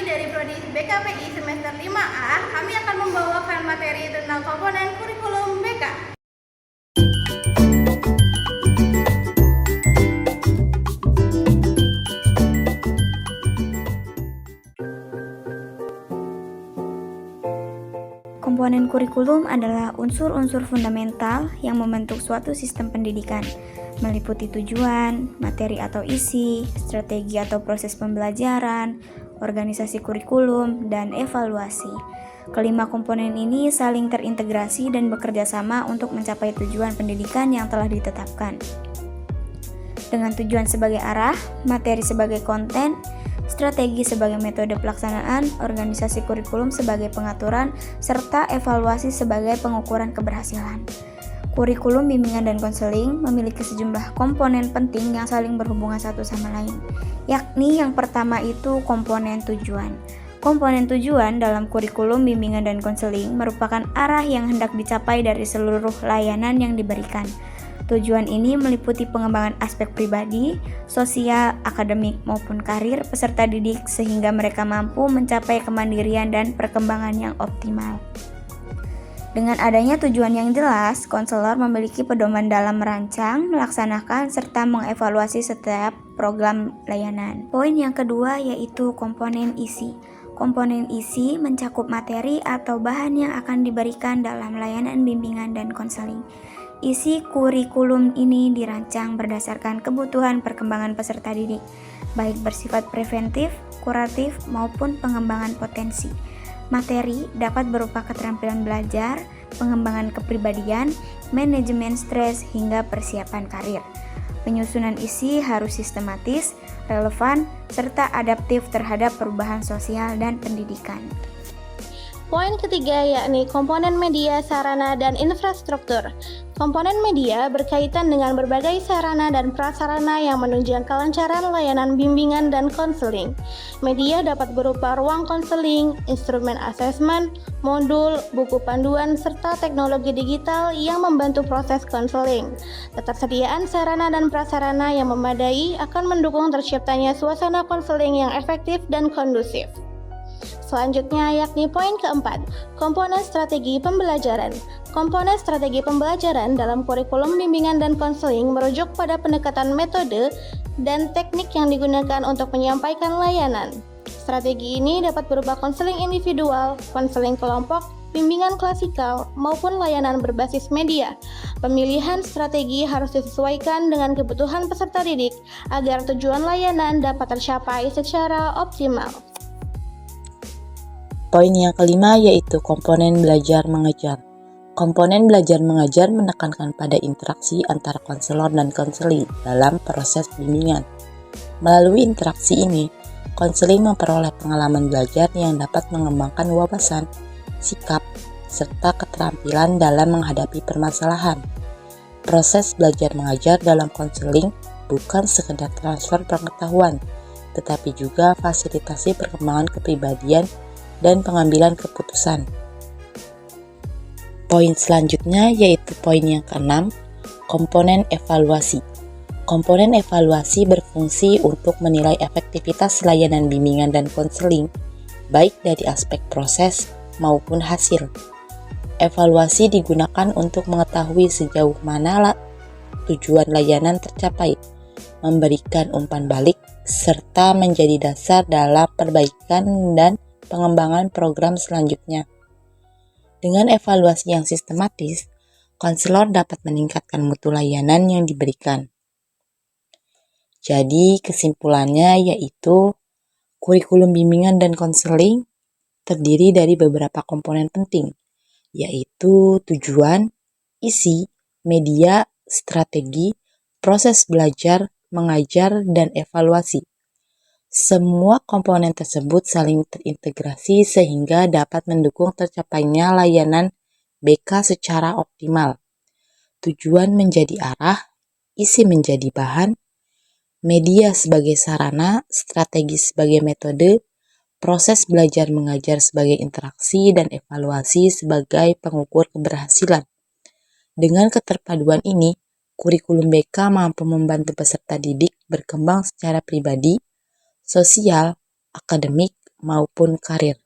dari Prodi BKPI semester 5A, kami akan membawakan materi tentang komponen kurikulum BK. Komponen kurikulum adalah unsur-unsur fundamental yang membentuk suatu sistem pendidikan, meliputi tujuan, materi atau isi, strategi atau proses pembelajaran, organisasi kurikulum, dan evaluasi. Kelima komponen ini saling terintegrasi dan bekerja sama untuk mencapai tujuan pendidikan yang telah ditetapkan. Dengan tujuan sebagai arah, materi sebagai konten, strategi sebagai metode pelaksanaan, organisasi kurikulum sebagai pengaturan, serta evaluasi sebagai pengukuran keberhasilan. Kurikulum bimbingan dan konseling memiliki sejumlah komponen penting yang saling berhubungan satu sama lain, yakni yang pertama itu komponen tujuan. Komponen tujuan dalam kurikulum bimbingan dan konseling merupakan arah yang hendak dicapai dari seluruh layanan yang diberikan. Tujuan ini meliputi pengembangan aspek pribadi, sosial, akademik, maupun karir peserta didik sehingga mereka mampu mencapai kemandirian dan perkembangan yang optimal. Dengan adanya tujuan yang jelas, konselor memiliki pedoman dalam merancang, melaksanakan, serta mengevaluasi setiap program layanan. Poin yang kedua yaitu komponen isi. Komponen isi mencakup materi atau bahan yang akan diberikan dalam layanan bimbingan dan konseling. Isi kurikulum ini dirancang berdasarkan kebutuhan perkembangan peserta didik, baik bersifat preventif, kuratif, maupun pengembangan potensi. Materi dapat berupa keterampilan belajar, pengembangan kepribadian, manajemen stres, hingga persiapan karir. Penyusunan isi harus sistematis, relevan, serta adaptif terhadap perubahan sosial dan pendidikan. Poin ketiga yakni komponen media, sarana, dan infrastruktur. Komponen media berkaitan dengan berbagai sarana dan prasarana yang menunjang kelancaran layanan bimbingan dan konseling. Media dapat berupa ruang konseling, instrumen asesmen, modul, buku panduan, serta teknologi digital yang membantu proses konseling. Ketersediaan sarana dan prasarana yang memadai akan mendukung terciptanya suasana konseling yang efektif dan kondusif. Selanjutnya yakni poin keempat, komponen strategi pembelajaran. Komponen strategi pembelajaran dalam kurikulum bimbingan dan konseling merujuk pada pendekatan metode dan teknik yang digunakan untuk menyampaikan layanan. Strategi ini dapat berupa konseling individual, konseling kelompok, bimbingan klasikal, maupun layanan berbasis media. Pemilihan strategi harus disesuaikan dengan kebutuhan peserta didik agar tujuan layanan dapat tercapai secara optimal. Poin yang kelima yaitu komponen belajar mengajar. Komponen belajar mengajar menekankan pada interaksi antara konselor dan konseli dalam proses bimbingan. Melalui interaksi ini, konseling memperoleh pengalaman belajar yang dapat mengembangkan wawasan, sikap, serta keterampilan dalam menghadapi permasalahan. Proses belajar mengajar dalam konseling bukan sekedar transfer pengetahuan, tetapi juga fasilitasi perkembangan kepribadian dan pengambilan keputusan. Poin selanjutnya yaitu poin yang keenam, komponen evaluasi. Komponen evaluasi berfungsi untuk menilai efektivitas layanan bimbingan dan konseling, baik dari aspek proses maupun hasil. Evaluasi digunakan untuk mengetahui sejauh mana tujuan layanan tercapai, memberikan umpan balik, serta menjadi dasar dalam perbaikan dan pengembangan program selanjutnya. Dengan evaluasi yang sistematis, konselor dapat meningkatkan mutu layanan yang diberikan. Jadi kesimpulannya yaitu kurikulum bimbingan dan konseling terdiri dari beberapa komponen penting, yaitu tujuan, isi, media, strategi, proses belajar, mengajar, dan evaluasi. Semua komponen tersebut saling terintegrasi sehingga dapat mendukung tercapainya layanan BK secara optimal. Tujuan menjadi arah, isi menjadi bahan, media sebagai sarana, strategi sebagai metode, proses belajar mengajar sebagai interaksi, dan evaluasi sebagai pengukur keberhasilan. Dengan keterpaduan ini, kurikulum BK mampu membantu peserta didik berkembang secara pribadi, sosial, akademik, maupun karir.